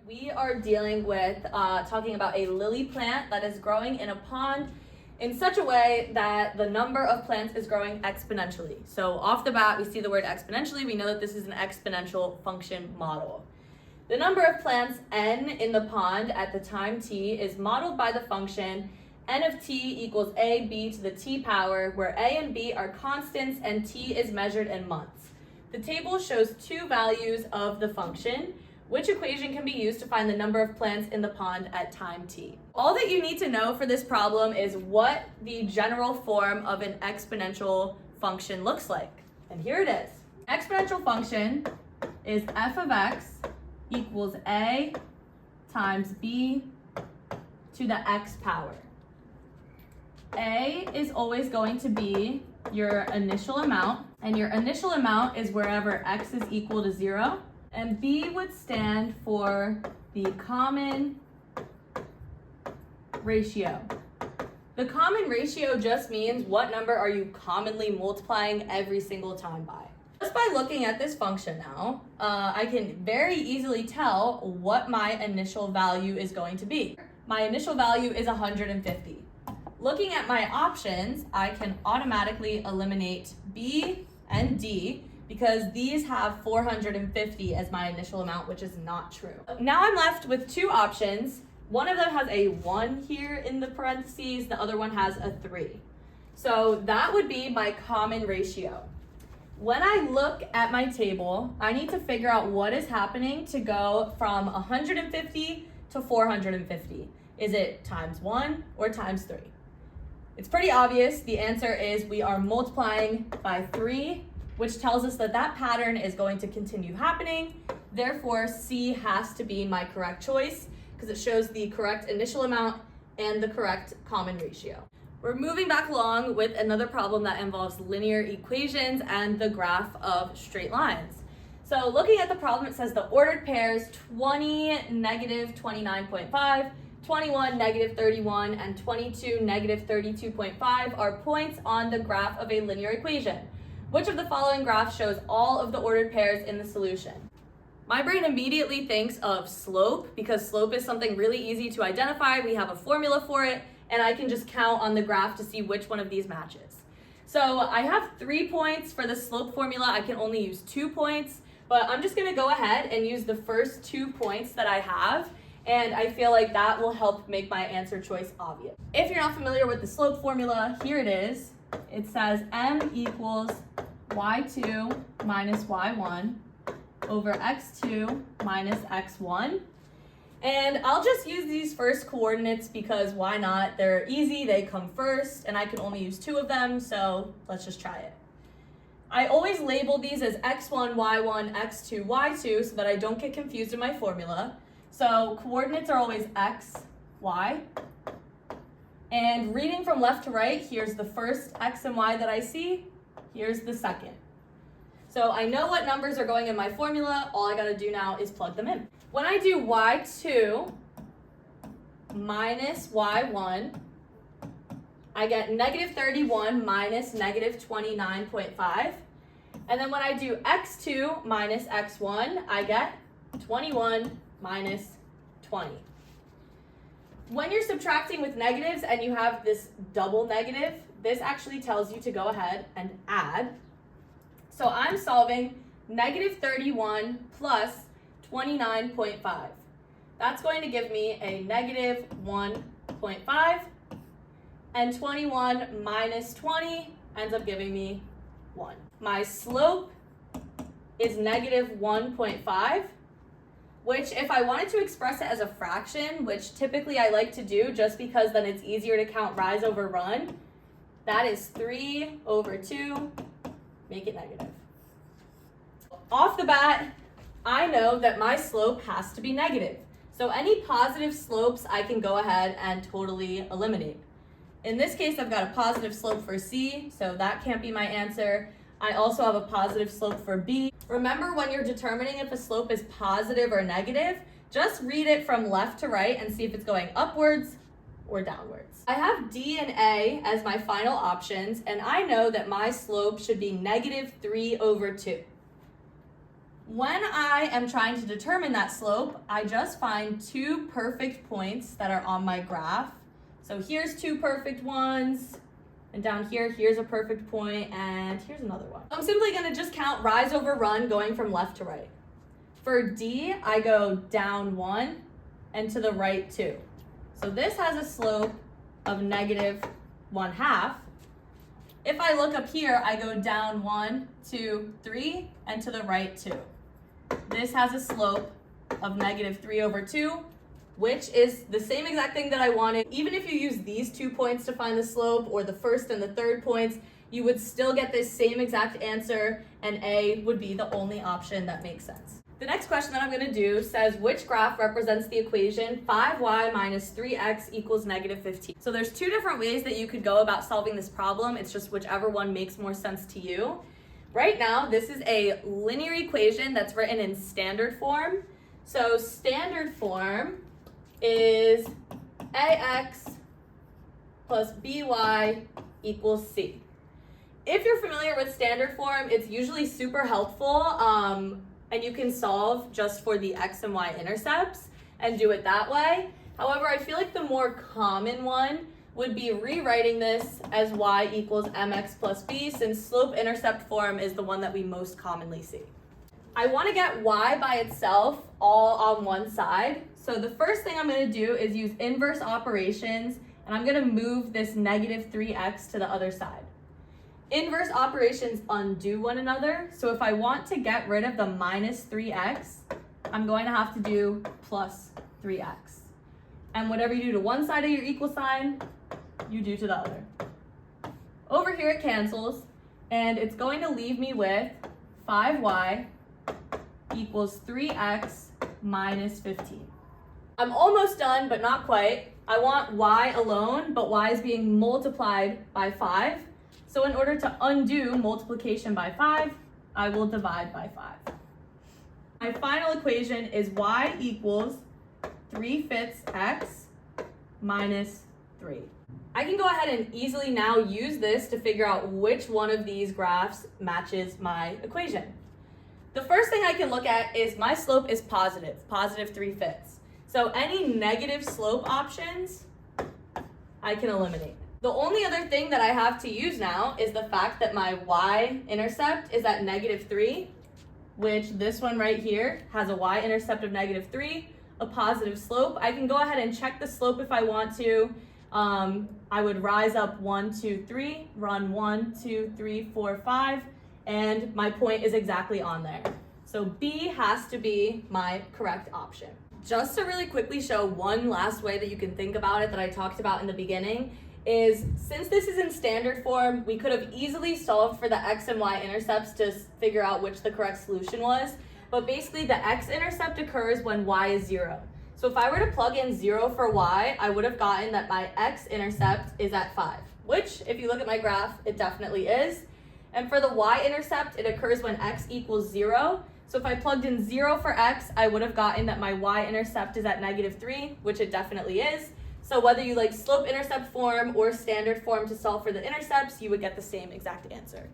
We are dealing with talking about a lily plant that is growing in a pond in such a way that the number of plants is growing exponentially. So off the bat, we see the word exponentially. We know that this is an exponential function model. The number of plants n in the pond at the time t is modeled by the function n of t equals ab to the t power, where a and b are constants and t is measured in months. The table shows two values of the function. Which equation can be used to find the number of plants in the pond at time t? All that you need to know for this problem is what the general form of an exponential function looks like. And here it is. Exponential function is f of x equals a times b to the x power. A is always going to be your initial amount, and your initial amount is wherever x is equal to 0. And b would stand for the common ratio. The common ratio just means what number are you commonly multiplying every single time by. Just by looking at this function now, I can very easily tell what my initial value is going to be. My initial value is 150. Looking at my options, I can automatically eliminate b and d, because these have 450 as my initial amount, which is not true. Now I'm left with two options. One of them has a 1 here in the parentheses, the other one has a 3. So that would be my common ratio. When I look at my table, I need to figure out what is happening to go from 150 to 450. Is it times 1 or times 3? It's pretty obvious. The answer is we are multiplying by 3, which tells us that that pattern is going to continue happening. Therefore, C has to be my correct choice because it shows the correct initial amount and the correct common ratio. We're moving back along with another problem that involves linear equations and the graph of straight lines. So looking at the problem, it says the ordered pairs 20, negative 29.5, 21, negative 31, and 22, negative 32.5 are points on the graph of a linear equation. Which of the following graphs shows all of the ordered pairs in the solution? My brain immediately thinks of slope, because slope is something really easy to identify. We have a formula for it, and I can just count on the graph to see which one of these matches. So I have 3 points for the slope formula. I can only use 2 points, but I'm just gonna go ahead and use the first 2 points that I have, and I feel like that will help make my answer choice obvious. If you're not familiar with the slope formula, here it is. It says m equals y2 minus y1 over x2 minus x1. And I'll just use these first coordinates because why not? They're easy, they come first, and I can only use 2 of them, so let's just try it. I always label these as x1, y1, x2, y2 so that I don't get confused in my formula. So coordinates are always x, y. And reading from left to right, here's the first x and y that I see, here's the second. So I know what numbers are going in my formula, all I gotta do now is plug them in. When I do y2 minus y1, I get negative 31 minus negative 29.5. And then when I do x2 minus x1, I get 21 minus 20. When you're subtracting with negatives and you have this double negative, this actually tells you to go ahead and add. So I'm solving negative 31 plus 29.5. That's going to give me a negative 1.5, and 21 minus 20 ends up giving me 1. My slope is negative 1.5. which if I wanted to express it as a fraction, which typically I like to do just because then it's easier to count rise over run, that is 3 over 2, make it negative. Off the bat, I know that my slope has to be negative. So any positive slopes I can go ahead and totally eliminate. In this case, I've got a positive slope for C, so that can't be my answer. I also have a positive slope for B. Remember, when you're determining if a slope is positive or negative, just read it from left to right and see if it's going upwards or downwards. I have D and A as my final options, and I know that my slope should be negative 3 over 2. When I am trying to determine that slope, I just find two perfect points that are on my graph. So here's two perfect ones, and down here, here's a perfect point, and here's another one. I'm simply gonna just count rise over run going from left to right. For D, I go down 1 and to the right 2. So this has a slope of -1/2. If I look up here, I go down 1, 2, 3, and to the right 2. This has a slope of -3/2, which is the same exact thing that I wanted. Even if you use these 2 points to find the slope, or the first and the third points, you would still get this same exact answer, and A would be the only option that makes sense. The next question that I'm going to do says, which graph represents the equation 5y minus 3x equals -15? So there's two different ways that you could go about solving this problem. It's just whichever one makes more sense to you. Right now, this is a linear equation that's written in standard form. So standard form is ax plus by equals c. If you're familiar with standard form, it's usually super helpful, and you can solve just for the x and y intercepts and do it that way. However, I feel like the more common one would be rewriting this as y equals mx plus b, since slope-intercept form is the one that we most commonly see. I want to get y by itself all on one side. So the first thing I'm going to do is use inverse operations, and I'm going to move this -3x to the other side. Inverse operations undo one another, so if I want to get rid of the -3x, I'm going to have to do plus 3x. And whatever you do to one side of your equal sign, you do to the other. Over here it cancels, and it's going to leave me with 5y equals 3x minus 15. I'm almost done, but not quite. I want y alone, but y is being multiplied by 5. So in order to undo multiplication by 5, I will divide by 5. My final equation is y equals 3/5 x minus 3. I can go ahead and easily now use this to figure out which one of these graphs matches my equation. The first thing I can look at is my slope is positive 3/5. So any negative slope options, I can eliminate. The only other thing that I have to use now is the fact that my y-intercept is at -3, which this one right here has a y-intercept of -3, a positive slope. I can go ahead and check the slope if I want to. I would rise up 1, 2, 3, run 1, 2, 3, 4, 5, and my point is exactly on there. So B has to be my correct option. Just to really quickly show one last way that you can think about it that I talked about in the beginning, is since this is in standard form, we could have easily solved for the x and y intercepts to figure out which the correct solution was. But basically the x-intercept occurs when y is 0. So if I were to plug in 0 for y, I would have gotten that my x-intercept is at 5, which if you look at my graph, it definitely is. And for the y-intercept, it occurs when x equals 0. So if I plugged in 0 for x, I would have gotten that my y-intercept is at -3, which it definitely is. So whether you like slope-intercept form or standard form to solve for the intercepts, you would get the same exact answer.